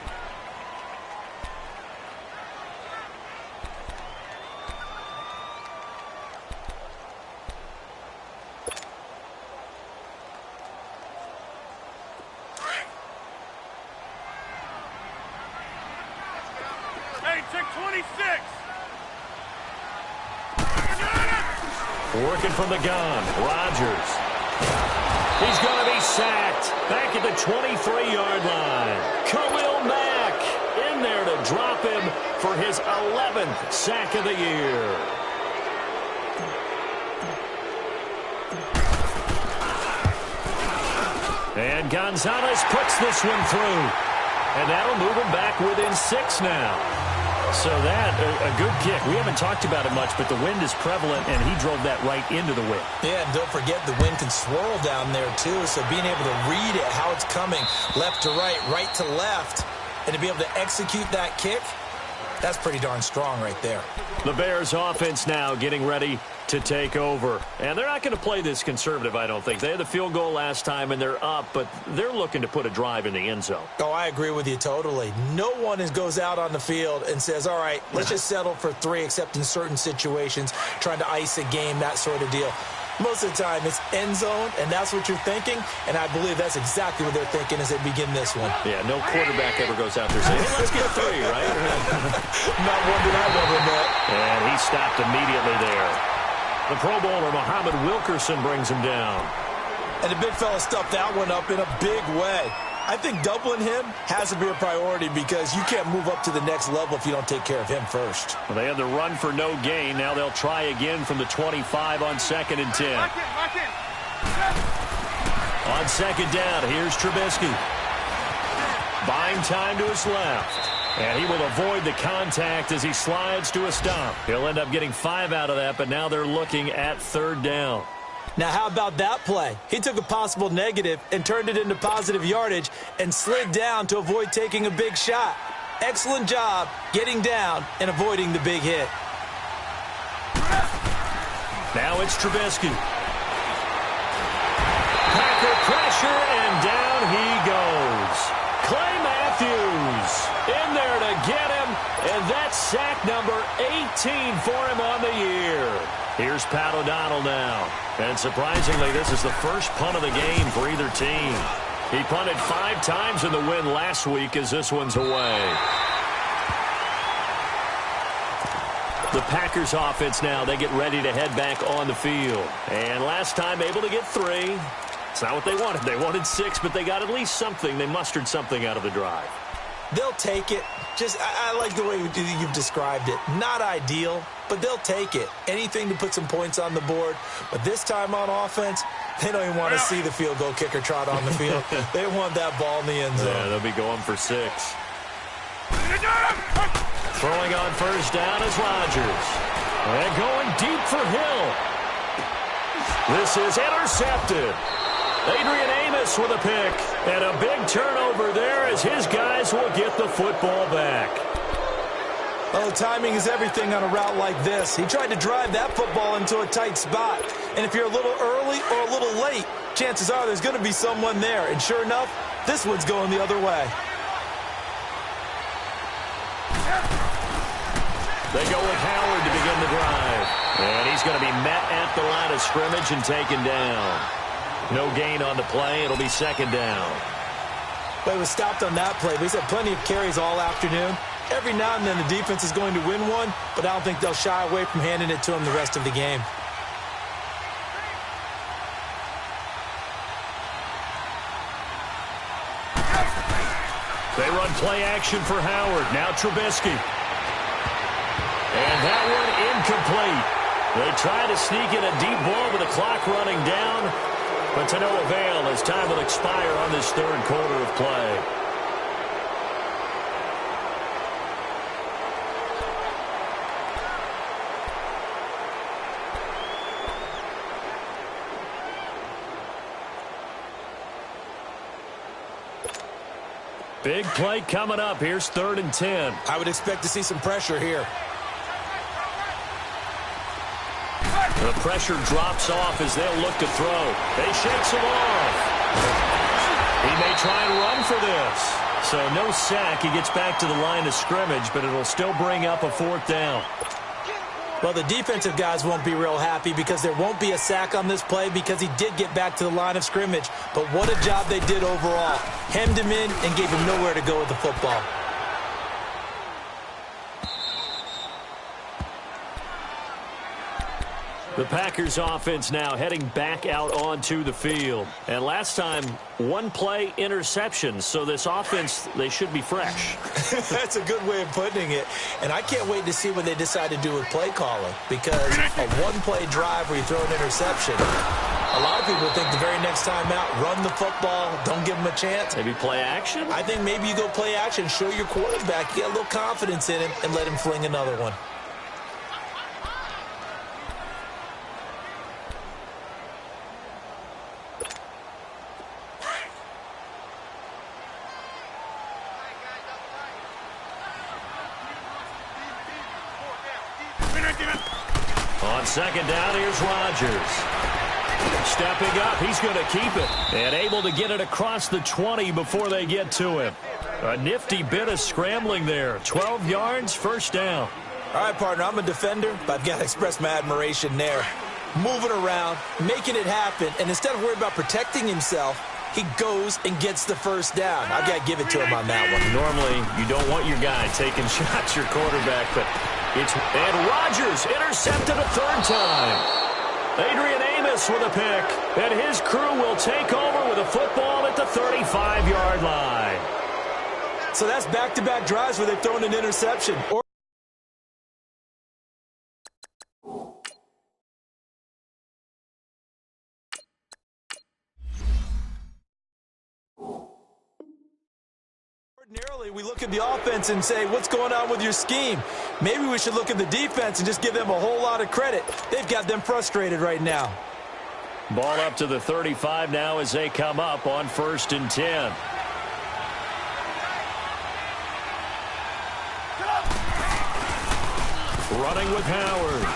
Working from the gun, Rodgers. He's going to be sacked back at the 23-yard line. Khalil Mack in there to drop him for his 11th sack of the year. And Gonzalez puts this one through. And that'll move him back within 6 now. So that, a good kick. We haven't talked about it much, but the wind is prevalent, and he drove that right into the wind. Yeah, and don't forget the wind can swirl down there, too. So being able to read it, how it's coming, left to right, right to left, and to be able to execute that kick, that's pretty darn strong right there. The Bears offense now getting ready to take over. And they're not going to play this conservative, I don't think. They had the field goal last time, and they're up, but they're looking to put a drive in the end zone. Oh, I agree with you totally. No one goes out on the field and says, all right, let's just settle for 3, except in certain situations, trying to ice a game, that sort of deal. Most of the time, it's end zone, and that's what you're thinking, and I believe that's exactly what they're thinking as they begin this one. Yeah, no quarterback ever goes out there saying, hey, let's get 3, right? Not one that I've ever met. And he stopped immediately there. The Pro Bowler, Muhammad Wilkerson, brings him down. And the big fella stuffed that one up in a big way. I think doubling him has to be a priority because you can't move up to the next level if you don't take care of him first. Well, they had the run for no gain. Now they'll try again from the 25 on 2nd and 10. On 2nd down, here's Trubisky. Buying time to his left. And he will avoid the contact as he slides to a stop. He'll end up getting 5 out of that, but now they're looking at 3rd down. Now, how about that play? He took a possible negative and turned it into positive yardage and slid down to avoid taking a big shot. Excellent job getting down and avoiding the big hit. Now it's Trubisky. Packer pressure, and down he goes. Clay Matthews in there to get him, and that's sack number 18 for him on the year. Here's Pat O'Donnell now. And surprisingly, this is the first punt of the game for either team. He punted 5 times in the win last week as this one's away. The Packers offense now, they get ready to head back on the field. And last time able to get 3. It's not what they wanted. They wanted 6, but they got at least something. They mustered something out of the drive. They'll take it. I like the way you've described it. Not ideal, but they'll take it. Anything to put some points on the board. But this time on offense, they don't even want to see the field goal kicker trot on the field. They want that ball in the end zone. Yeah, they'll be going for 6. Throwing on 1st down is Rodgers. And going deep for Hill. This is intercepted. Adrian Amos with a pick. And a big turnover there as his guys will get the football back. Oh, timing is everything on a route like this. He tried to drive that football into a tight spot. And if you're a little early or a little late, chances are there's going to be someone there. And sure enough, this one's going the other way. They go with Howard to begin the drive. And he's going to be met at the line of scrimmage and taken down. No gain on the play. It'll be 2nd down. But he was stopped on that play. But he's had plenty of carries all afternoon. Every now and then the defense is going to win one, but I don't think they'll shy away from handing it to him the rest of the game. They run play action for Howard. Now Trubisky. And that one incomplete. They try to sneak in a deep ball with the clock running down, but to no avail as time will expire on this third quarter of play. Big play coming up. Here's 3rd and 10. I would expect to see some pressure here. The pressure drops off as they'll look to throw. They shakes him off. He may try and run for this. So no sack. He gets back to the line of scrimmage, but it'll still bring up a 4th down. Well, the defensive guys won't be real happy because there won't be a sack on this play because he did get back to the line of scrimmage. But what a job they did overall. Hemmed him in and gave him nowhere to go with the football. The Packers offense now heading back out onto the field. And last time, 1 play interception. So this offense, they should be fresh. That's a good way of putting it. And I can't wait to see what they decide to do with play calling. Because a 1-play drive where you throw an interception, a lot of people think the very next time out, run the football, don't give them a chance. Maybe play action? I think maybe you go play action, show your quarterback, get a little confidence in him, and let him fling another one. On 2nd down, here's Rodgers. Stepping up, he's going to keep it. And able to get it across the 20 before they get to him. A nifty bit of scrambling there. 12 yards, 1st down. All right, partner, I'm a defender, but I've got to express my admiration there. Moving around, making it happen, and instead of worrying about protecting himself, he goes and gets the 1st down. I've got to give it to him on that one. Normally, you don't want your guy taking shots, your quarterback, but and Rodgers intercepted a 3rd time. Adrian Amos with a pick, and his crew will take over with a football at the 35-yard line. So that's back-to-back drives where they've thrown an interception. Ordinarily, we look at the offense and say, what's going on with your scheme? Maybe we should look at the defense and just give them a whole lot of credit. They've got them frustrated right now. Ball up to the 35 now as they come up on 1st and 10. Running with Howard.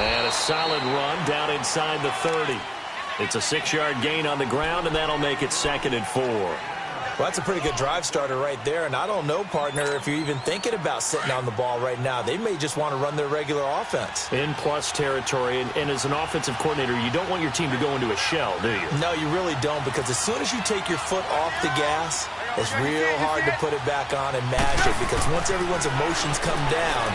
And a solid run down inside the 30. It's a 6-yard gain on the ground, and that'll make it 2nd and 4. Well, that's a pretty good drive starter right there, and I don't know, partner, if you're even thinking about sitting on the ball right now. They may just want to run their regular offense. In plus territory, and as an offensive coordinator, you don't want your team to go into a shell, do you? No, you really don't, because as soon as you take your foot off the gas, it's real hard to put it back on and match it, because once everyone's emotions come down,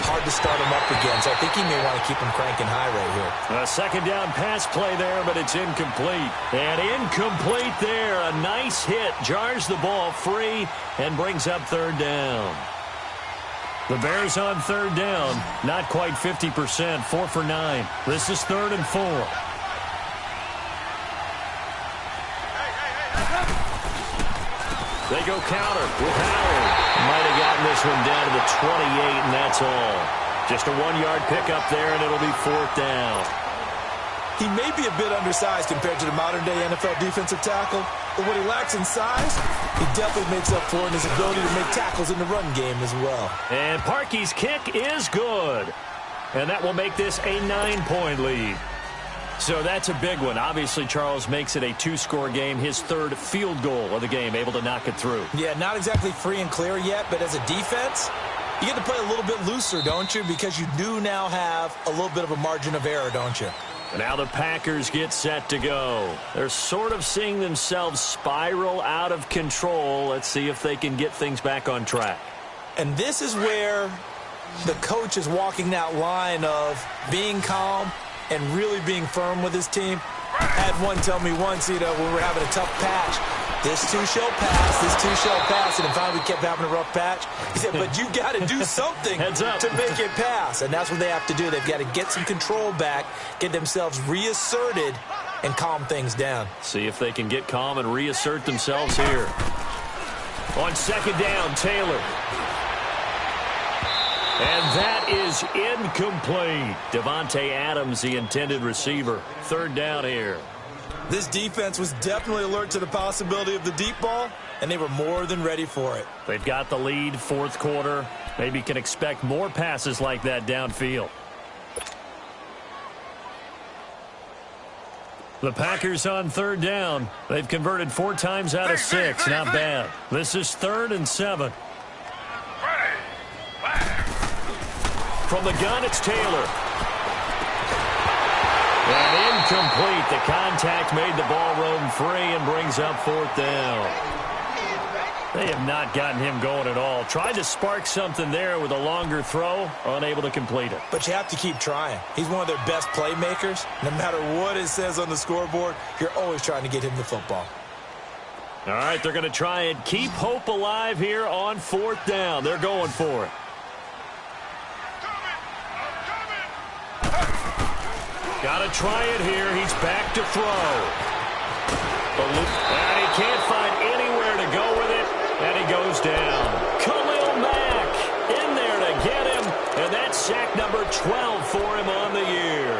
hard to start them up again. So I think he may want to keep them cranking high right here. A 2nd down pass play there, but it's incomplete. And incomplete there. A nice hit. Jars the ball free and brings up 3rd down. The Bears on 3rd down. Not quite 50%. 4 for 9. This is 3rd and 4. They go counter with Howard. Might have gotten this one down to the 28, and that's all. Just a 1-yard pickup there, and it'll be 4th down. He may be a bit undersized compared to the modern-day NFL defensive tackle, but what he lacks in size, he definitely makes up for in his ability to make tackles in the run game as well. And Parkey's kick is good. And that will make this a 9-point lead. So that's a big one. Obviously, Charles makes it a 2-score game. His 3rd field goal of the game, able to knock it through. Yeah, not exactly free and clear yet, but as a defense, you get to play a little bit looser, don't you? Because you do now have a little bit of a margin of error, don't you? And now the Packers get set to go. They're sort of seeing themselves spiral out of control. Let's see if they can get things back on track. And this is where the coach is walking that line of being calm and really being firm with his team. I had one tell me once, when we're having a tough patch, This too shall pass. This too shall pass. And finally, we kept having a rough patch. He said, but you got to do something to make it pass. And that's what they have to do. They've got to get some control back, get themselves reasserted, and calm things down. See if they can get calm and reassert themselves here. On second down, Taylor. And that is incomplete. Devontae Adams, the intended receiver. Third down here. This defense was definitely alert to the possibility of the deep ball, and they were more than ready for it. They've got the lead, fourth quarter. Maybe can expect more passes like that downfield. The Packers on third down. They've converted 4 times out of 6. Not bad. This is 3rd and 7. From the gun, it's Taylor. And incomplete. The contact made the ball roam free and brings up 4th down. They have not gotten him going at all. Tried to spark something there with a longer throw, unable to complete it. But you have to keep trying. He's one of their best playmakers. No matter what it says on the scoreboard, you're always trying to get him the football. All right, they're going to try and keep hope alive here on 4th down. They're going for it. Got to try it here. He's back to throw. And he can't find anywhere to go with it. And he goes down. Khalil Mack in there to get him. And that's sack number 12 for him on the year.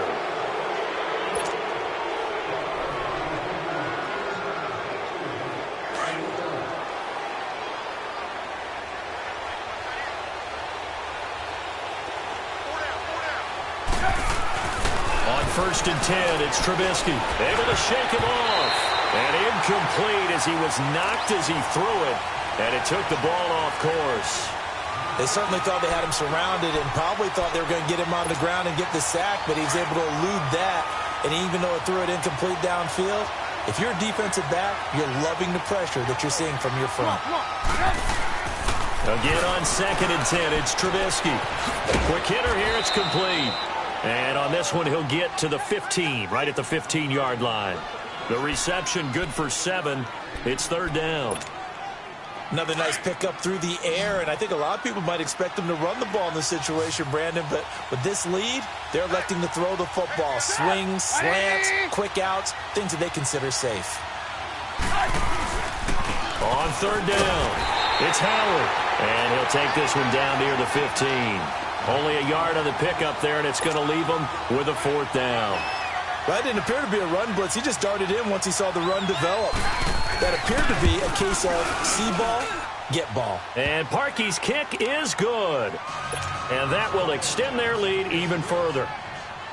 On 1st and 10, it's Trubisky. Able to shake him off. And incomplete as he was knocked as he threw it. And it took the ball off course. They certainly thought they had him surrounded and probably thought they were going to get him on the ground and get the sack, but he's able to elude that. And even though it threw it incomplete downfield, if you're a defensive back, you're loving the pressure that you're seeing from your front. Again on 2nd and 10, it's Trubisky. Quick hitter here, it's complete. And on this one, he'll get to the 15, right at the 15-yard line. The reception good for 7. It's 3rd down. Another nice pickup through the air, and I think a lot of people might expect them to run the ball in this situation, Brandon, but with this lead, they're electing to throw the football. Swings, slants, quick outs, things that they consider safe. On 3rd down, it's Howard, and he'll take this one down near the 15. Only a yard on the pickup there, and it's going to leave him with a 4th down. That didn't appear to be a run blitz. He just darted in once he saw the run develop. That appeared to be a case of see ball, get ball. And Parkey's kick is good. And that will extend their lead even further.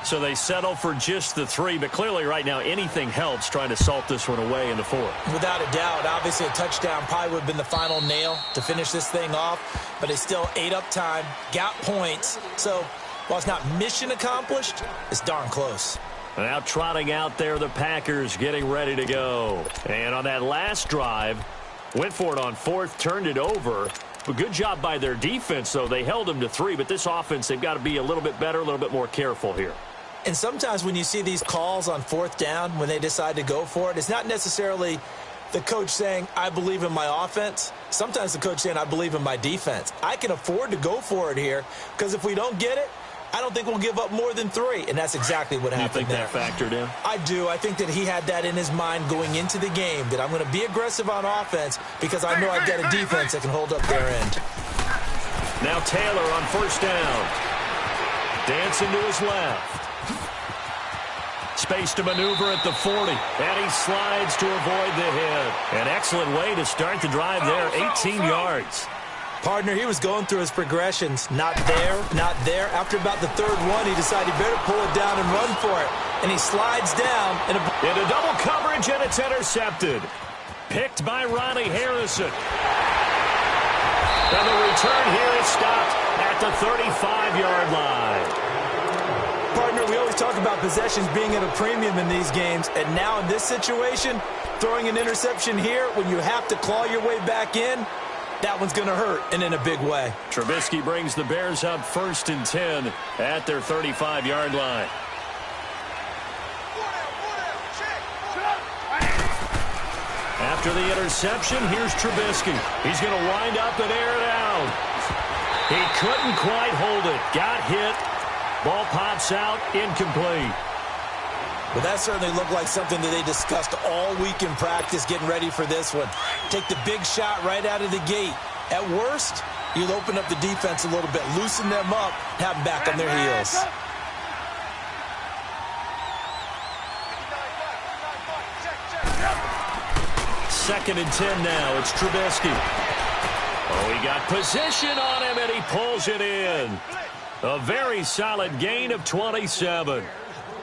So they settle for just the 3, but clearly right now anything helps trying to salt this one away in the 4th. Without a doubt, obviously a touchdown probably would have been the final nail to finish this thing off, but they still ate up time, got points. So while it's not mission accomplished, it's darn close. Now trotting out there, the Packers getting ready to go. And on that last drive, went for it on 4th, turned it over. But good job by their defense, though. They held them to 3, but this offense, they've got to be a little bit better, a little bit more careful here. And sometimes when you see these calls on 4th down, when they decide to go for it, it's not necessarily the coach saying, I believe in my offense. Sometimes the coach saying, I believe in my defense. I can afford to go for it here because if we don't get it, I don't think we'll give up more than 3, and that's exactly what happened there. You think that factored in? I do. I think that he had that in his mind going into the game, that I'm going to be aggressive on offense because I know I've got a defense that can hold up their end. Now Taylor on 1st down. Dancing to his left. Space to maneuver at the 40, and he slides to avoid the hit. An excellent way to start the drive there, 18 yards. Partner, he was going through his progressions. Not there, not there. After about the 3rd one, he decided he better pull it down and run for it. And he slides down. Into double coverage, and it's intercepted. Picked by Ronnie Harrison. And the return here is stopped at the 35-yard line. Partner, we always talk about possessions being at a premium in these games. And now in this situation, throwing an interception here when you have to claw your way back in, that one's going to hurt, and in a big way. Trubisky brings the Bears up 1st and 10 at their 35-yard line. After the interception, here's Trubisky. He's going to wind up and air it out. He couldn't quite hold it. Got hit. Ball pops out, incomplete. Well, that certainly looked like something that they discussed all week in practice getting ready for this one. Take the big shot right out of the gate. At worst, you'll open up the defense a little bit, loosen them up, have them back on their heels. Second and 10 now. It's Trubisky. Oh, he got position on him, and he pulls it in. A very solid gain of 27.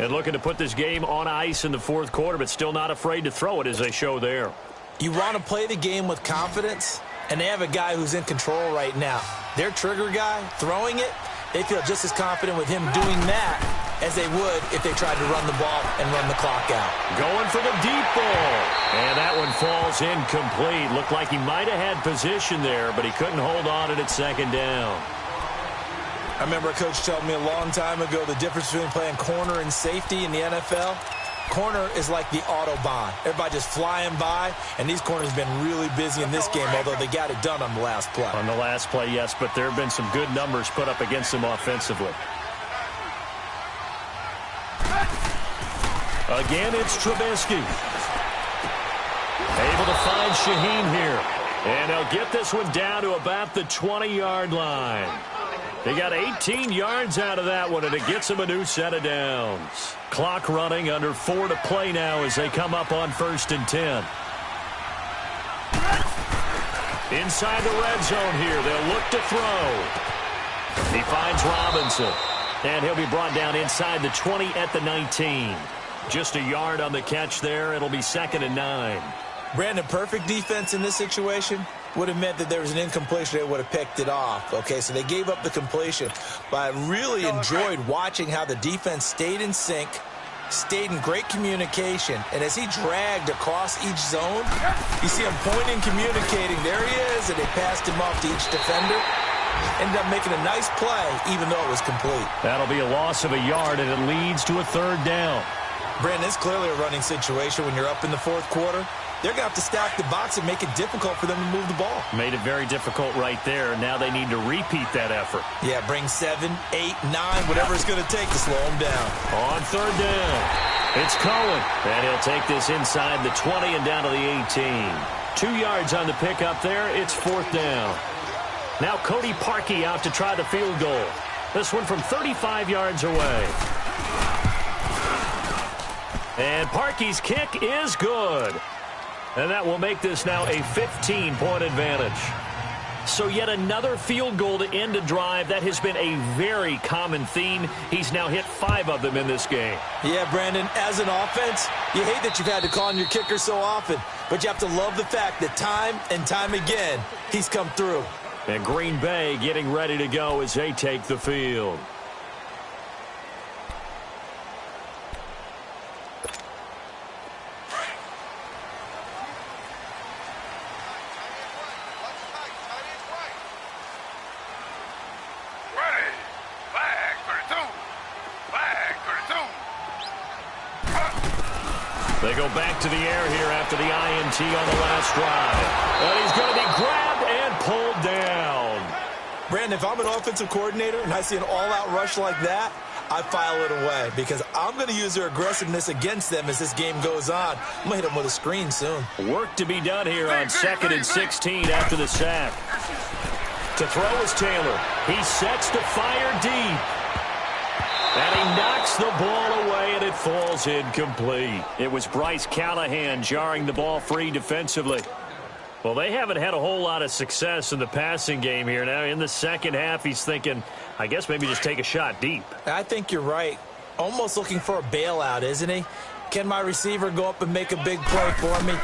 And looking to put this game on ice in the fourth quarter, but still not afraid to throw it as they show there. You want to play the game with confidence, and they have a guy who's in control right now. Their trigger guy, throwing it, they feel just as confident with him doing that as they would if they tried to run the ball and run the clock out. Going for the deep ball. And that one falls incomplete. Looked like he might have had position there, but he couldn't hold on at second down. I remember a coach telling me a long time ago the difference between playing corner and safety in the NFL. Corner is like the Autobahn. Everybody just flying by, and these corners have been really busy in this game, although they got it done on the last play. On the last play, yes, but there have been some good numbers put up against them offensively. Again, it's Trubisky. Able to find Shaheen here. And they'll get this one down to about the 20-yard line. They got 18 yards out of that one, and it gets them a new set of downs. Clock running, under 4 to play now as they come up on 1st and 10. Inside the red zone here, they'll look to throw. He finds Robinson, and he'll be brought down inside the 20 at the 19. Just a yard on the catch there. It'll be 2nd and 9. Brandon, perfect defense in this situation would have meant that there was an incompletion. They would have picked it off. Okay, so they gave up the completion. But I really enjoyed watching how the defense stayed in sync, stayed in great communication. And as he dragged across each zone, you see him pointing, communicating. There he is, and they passed him off to each defender. Ended up making a nice play, even though it was complete. That'll be a loss of a yard, and it leads to a 3rd down. Brandon, it's clearly a running situation when you're up in the 4th quarter. They're going to have to stack the box and make it difficult for them to move the ball. Made it very difficult right there. Now they need to repeat that effort. Yeah, bring 7, 8, 9, whatever it's going to take to slow them down. On 3rd down, it's Cohen. And he'll take this inside the 20 and down to the 18. 2 yards on the pickup there. It's 4th down. Now Cody Parkey out to try the field goal. This one from 35 yards away. And Parkey's kick is good. And that will make this now a 15-point advantage. So yet another field goal to end a drive. That has been a very common theme. He's now hit 5 of them in this game. Yeah, Brandon, as an offense, you hate that you've had to call on your kicker so often. But you have to love the fact that time and time again, he's come through. And Green Bay getting ready to go as they take the field. They go back to the air here after the INT on the last drive. And he's going to be grabbed and pulled down. Brandon, if I'm an offensive coordinator and I see an all-out rush like that, I file it away because I'm going to use their aggressiveness against them as this game goes on. I'm going to hit them with a screen soon. Work to be done here on 2nd and 16 after the sack. To throw is Taylor. He sets to fire deep. And he knocks the ball away, and it falls incomplete. It was Bryce Callahan jarring the ball free defensively. Well, they haven't had a whole lot of success in the passing game here. Now, in the second half, he's thinking, I guess maybe just take a shot deep. I think you're right. Almost looking for a bailout, isn't he? Can my receiver go up and make a big play for me?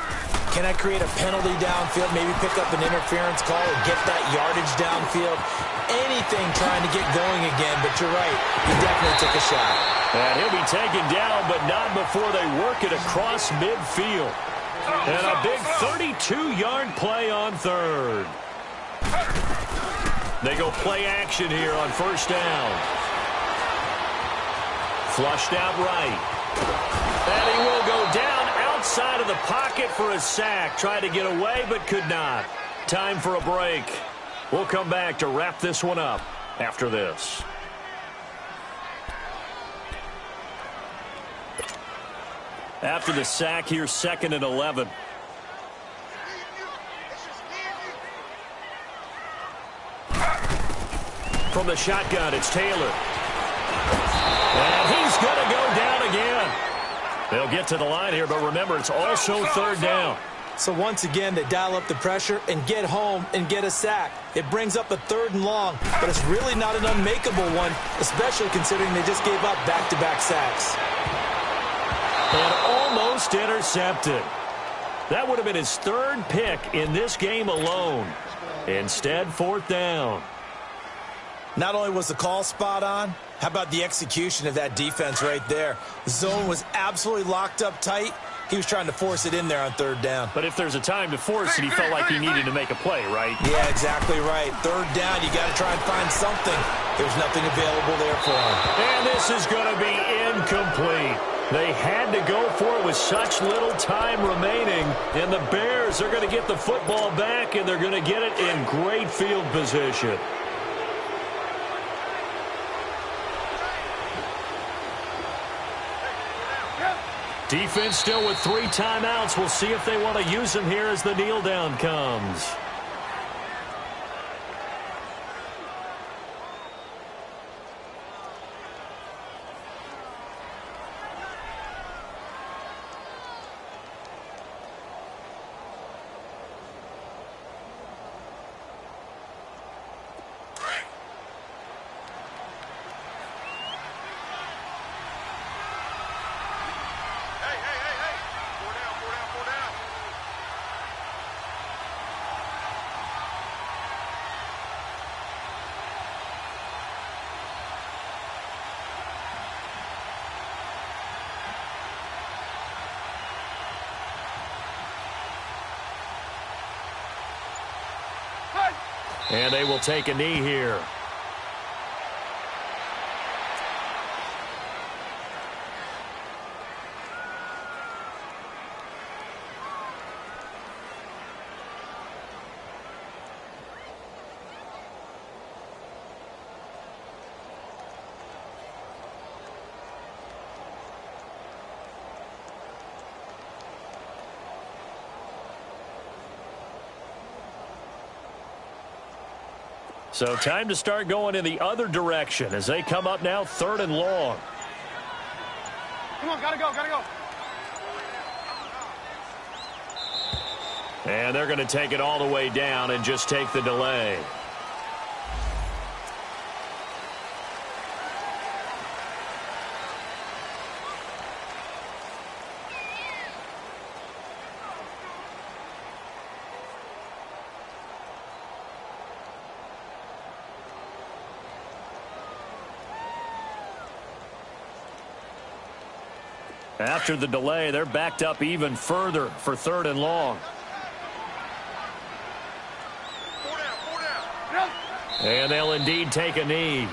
Can I create a penalty downfield, maybe pick up an interference call or get that yardage downfield? Anything trying to get going again, but you're right. He definitely took a shot. And he'll be taken down, but not before they work it across midfield. And a big 32-yard play on 3rd. They go play action here on 1st down. Flushed out right. And he will go down outside inside of the pocket for a sack. Tried to get away, but could not. Time for a break. We'll come back to wrap this one up after this. After the sack, here's 2nd and 11. From the shotgun, it's Taylor. And he's going to go down again. They'll get to the line here, but remember, it's also 3rd down. So once again, they dial up the pressure and get home and get a sack. It brings up a 3rd and long, but it's really not an unmakeable one, especially considering they just gave up back-to-back sacks. And almost intercepted. That would have been his 3rd pick in this game alone. Instead, 4th down. Not only was the call spot on, how about the execution of that defense right there? The zone was absolutely locked up tight. He was trying to force it in there on 3rd down. But if there's a time to force it, he felt like he needed to make a play, right? Yeah, exactly right. 3rd down, you got to try and find something. There's nothing available there for him. And this is going to be incomplete. They had to go for it with such little time remaining. And the Bears are going to get the football back, and they're going to get it in great field position. Defense still with 3 timeouts. We'll see if they want to use them here as the kneel down comes. And they will take a knee here. So time to start going in the other direction as they come up now 3rd and long. Come on, gotta go, gotta go. And they're going to take it all the way down and just take the delay. After the delay, they're backed up even further for 3rd and long. 4 down. And they'll indeed take a knee.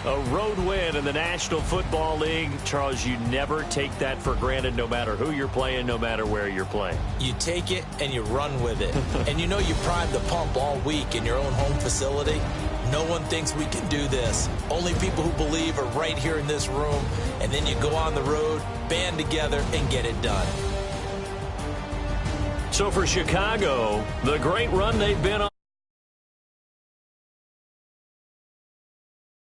A road win in the National Football League. Charles, you never take that for granted no matter who you're playing, no matter where you're playing. You take it and you run with it. And you know you primed the pump all week in your own home facility. No one thinks we can do this. Only people who believe are right here in this room. And then you go on the road, band together, and get it done. So for Chicago, the great run they've been on.